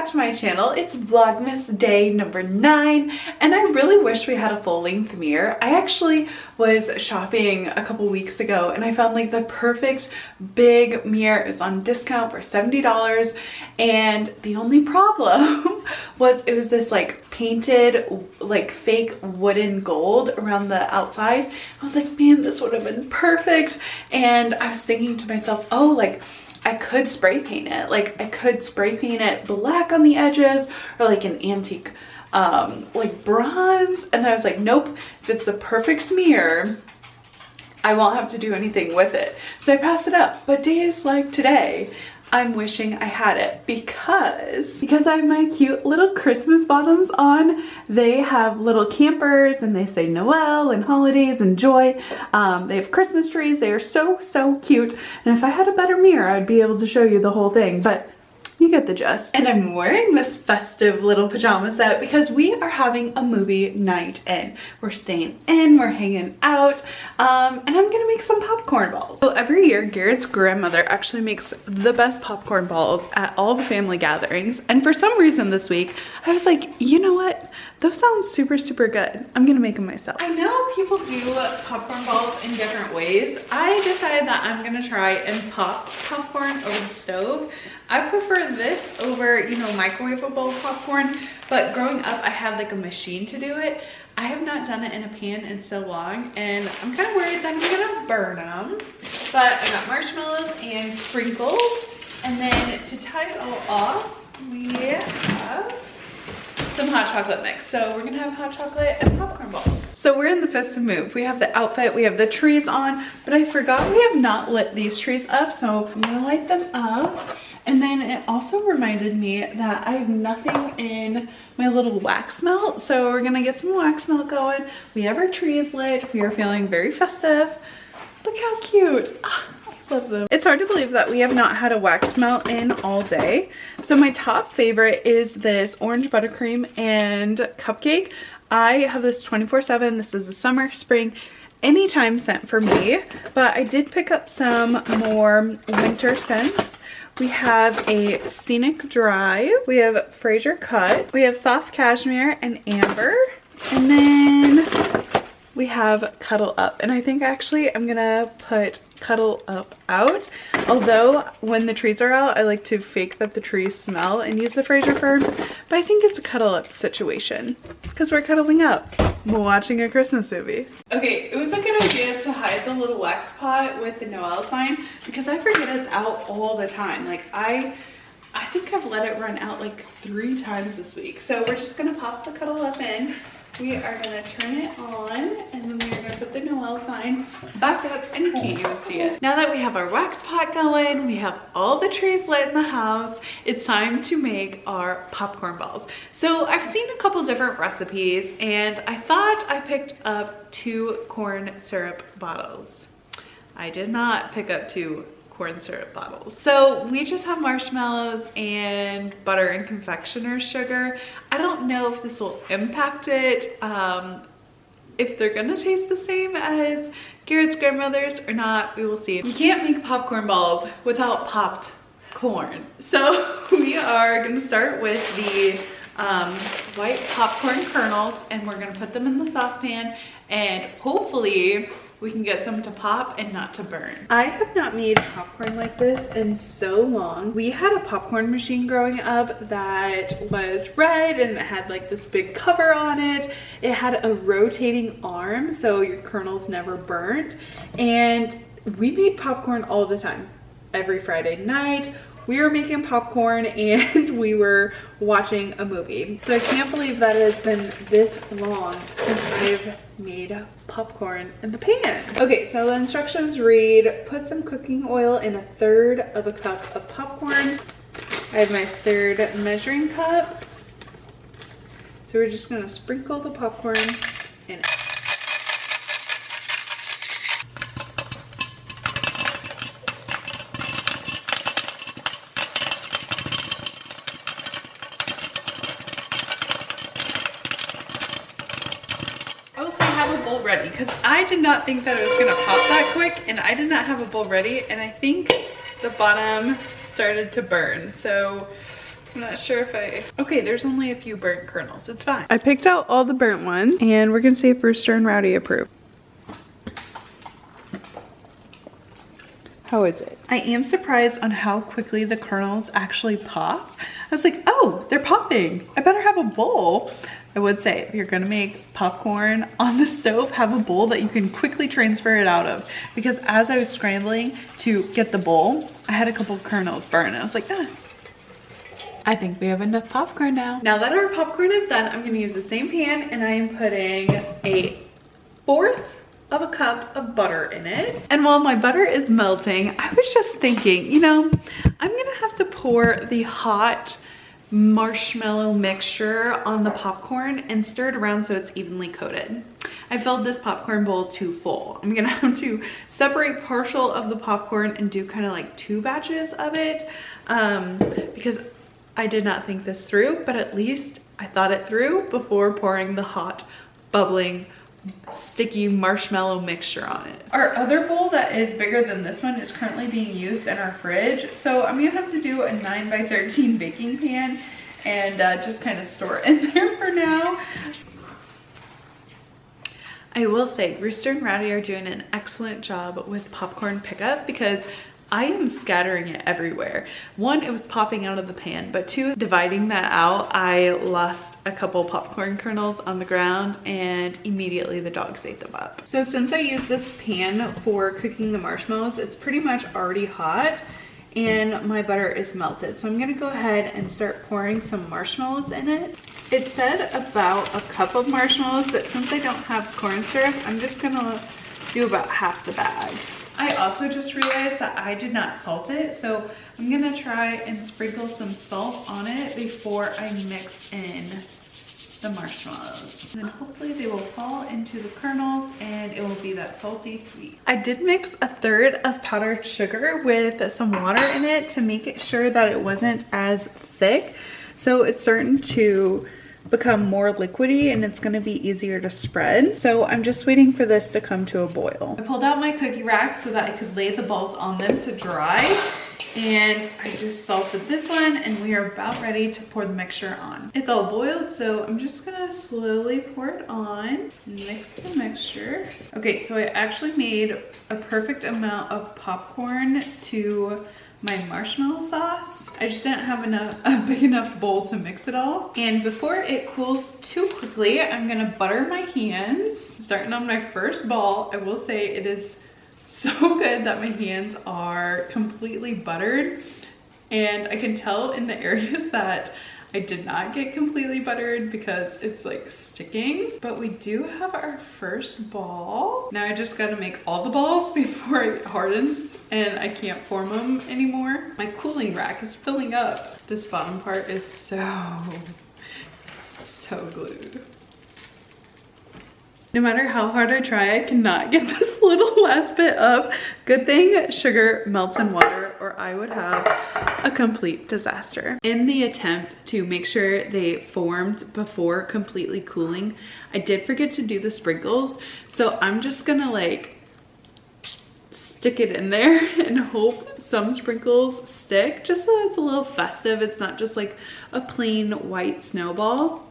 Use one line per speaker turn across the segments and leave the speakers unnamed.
back to my channel. It's Vlogmas day number 9 and I really wish we had a full-length mirror. I actually was shopping a couple weeks ago and I found like the perfect big mirror. It was on discount for $70 and the only problem was it was this like painted like fake wooden gold around the outside. I was like, man, this would have been perfect. And I was thinking to myself, oh, like I could spray paint it. Like I could spray paint it black on the edges or like an antique like bronze. And I was like, nope, if it's the perfect mirror, I won't have to do anything with it. So I passed it up. But days like today, I'm wishing I had it because I have my cute little Christmas bottoms on. They have little campers and they say Noel and holidays and joy. They have Christmas trees. They are so, so cute. And if I had a better mirror, I'd be able to show you the whole thing, but you get the gist. And I'm wearing this festive little pajama set because we are having a movie night in. We're staying in, we're hanging out, and I'm gonna make some popcorn balls. So every year, Garrett's grandmother actually makes the best popcorn balls at all the family gatherings. And for some reason this week, I was like, you know what? Those sound super, super good. I'm gonna make them myself. I know people do popcorn balls in different ways. I decided that I'm gonna try and pop popcorn over the stove. I prefer this over, you know, microwavable popcorn, but growing up I had like a machine to do it. I have not done it in a pan in so long and I'm kind of worried that I'm gonna burn them. But I got marshmallows and sprinkles, and then to tie it all off, we have some hot chocolate mix. So we're gonna have hot chocolate and popcorn balls. So we're in the festive mood. We have the outfit, we have the trees on, but I forgot we have not lit these trees up, so I'm gonna light them up. And then it also reminded me that I have nothing in my little wax melt, so we're gonna get some wax melt going. We have our trees lit. We are feeling very festive. Look how cute. I love them. It's hard to believe that we have not had a wax melt in all day. So my top favorite is this orange buttercream and cupcake. I have this 24/7. This is the summer, spring, anytime scent for me. But I did pick up some more winter scents. We have a Scenic Drive, we have Fraser Cut, we have Soft Cashmere and Amber, and then we have Cuddle Up. And I think actually I'm gonna put Cuddle Up out. Although when the trees are out, I like to fake that the trees smell and use the Fraser Fern, but I think it's a Cuddle Up situation because we're cuddling up while watching a Christmas movie. Okay, it was a good idea to hide the little wax pot with the Noel sign because I forget it's out all the time. Like I think I've let it run out like 3 times this week. So we're just gonna pop the Cuddle Up in. We are gonna turn it on and then we are gonna put the Noel sign back up and you can't even see it. Now that we have our wax pot going, we have all the trees lit in the house, it's time to make our popcorn balls. So I've seen a couple different recipes and I thought I picked up 2 corn syrup bottles. I did not pick up 2 corn syrup bottles. So we just have marshmallows and butter and confectioner's sugar. I don't know if this will impact it, if they're gonna taste the same as Garrett's grandmother's or not. We will see. You can't make popcorn balls without popped corn. So we are gonna start with the white popcorn kernels and we're gonna put them in the saucepan and hopefully we can get some to pop and not to burn. I have not made popcorn like this in so long. We had a popcorn machine growing up that was red and it had like this big cover on it. It had a rotating arm so your kernels never burnt. And we made popcorn all the time. Every Friday night, we were making popcorn and we were watching a movie. So I can't believe that it has been this long since I've made popcorn in the pan. Okay, so the instructions read, put some cooking oil in 1/3 of a cup of popcorn. I have my 1/3 measuring cup. So we're just gonna sprinkle the popcorn in it. Have a bowl ready because I did not think that it was gonna pop that quick and I did not have a bowl ready and I think the bottom started to burn. So I'm not sure if okay, there's only a few burnt kernels. It's fine. I picked out all the burnt ones and we're gonna see if Rooster and Rowdy approve. How is it? I am surprised on how quickly the kernels actually popped. I was like, oh, they're popping. I better have a bowl. I would say if you're gonna make popcorn on the stove, have a bowl that you can quickly transfer it out of. Because as I was scrambling to get the bowl, I had a couple kernels burn. I was like, ah. I think we have enough popcorn now. Now that our popcorn is done, I'm gonna use the same pan and I am putting a 1/4 of a cup of butter in it. And while my butter is melting, I was just thinking, you know, I'm gonna have to pour the hot marshmallow mixture on the popcorn and stir it around so it's evenly coated. I filled this popcorn bowl too full. I'm gonna have to separate partial of the popcorn and do kind of like 2 batches of it because I did not think this through, but at least I thought it through before pouring the hot, bubbling, sticky marshmallow mixture on it. Our other bowl that is bigger than this one is currently being used in our fridge. So I'm gonna have to do a 9x13 baking pan and just kind of store it in there for now. I will say Rooster and Rowdy are doing an excellent job with popcorn pickup because I am scattering it everywhere. 1, it was popping out of the pan, but 2, dividing that out, I lost a couple popcorn kernels on the ground and immediately the dogs ate them up. So since I use this pan for cooking the marshmallows, it's pretty much already hot and my butter is melted. So I'm gonna go ahead and start pouring some marshmallows in it. It said about a cup of marshmallows, but since I don't have corn syrup, I'm just gonna do about half the bag. I also just realized that I did not salt it, so I'm gonna try and sprinkle some salt on it before I mix in the marshmallows. And then hopefully they will fall into the kernels and it will be that salty sweet. I did mix 1/3 of powdered sugar with some water in it to make sure that it wasn't as thick. So it's starting to become more liquidy and it's gonna be easier to spread. So I'm just waiting for this to come to a boil. I pulled out my cookie rack so that I could lay the balls on them to dry. And I just salted this one and we are about ready to pour the mixture on. It's all boiled, so I'm just gonna slowly pour it on and mix the mixture. Okay, so I actually made a perfect amount of popcorn to my marshmallow sauce. I just didn't have a big enough bowl to mix it all. And before it cools too quickly, I'm gonna butter my hands. Starting on my first ball, I will say it is so good that my hands are completely buttered. And I can tell in the areas that I did not get completely buttered because it's like sticking, but we do have our first ball. Now I just gotta make all the balls before it hardens and I can't form them anymore. My cooling rack is filling up. This bottom part is so glued. No matter how hard I try, I cannot get this little last bit up. Good thing sugar melts in water or I would have a complete disaster. In the attempt to make sure they formed before completely cooling, I did forget to do the sprinkles. So I'm just gonna like stick it in there and hope some sprinkles stick just so it's a little festive. It's not just like a plain white snowball.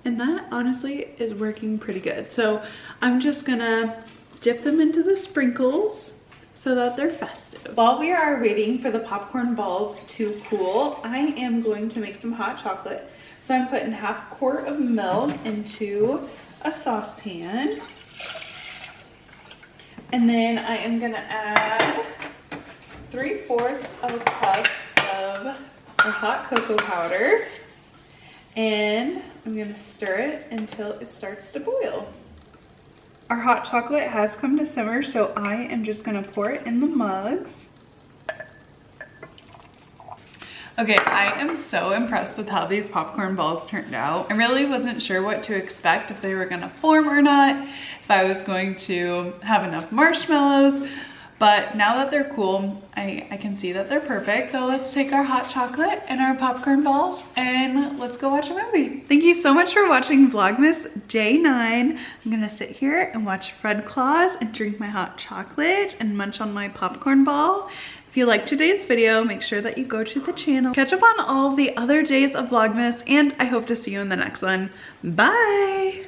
And that honestly is working pretty good. So I'm just gonna dip them into the sprinkles so that they're festive. While we are waiting for the popcorn balls to cool, I am going to make some hot chocolate. So I'm putting 1/2 quart of milk into a saucepan. And then I am gonna add 3/4 of a cup of the hot cocoa powder. And I'm gonna stir it until it starts to boil. Our hot chocolate has come to simmer, so I am just gonna pour it in the mugs. Okay, I am so impressed with how these popcorn balls turned out. I really wasn't sure what to expect, if they were gonna form or not, if I was going to have enough marshmallows, but now that they're cool, I can see that they're perfect. So let's take our hot chocolate and our popcorn balls and let's go watch a movie. Thank you so much for watching Vlogmas Day 9. I'm gonna sit here and watch Fred Claus and drink my hot chocolate and munch on my popcorn ball. If you liked today's video, make sure that you go to the channel, catch up on all the other days of Vlogmas, and I hope to see you in the next one. Bye!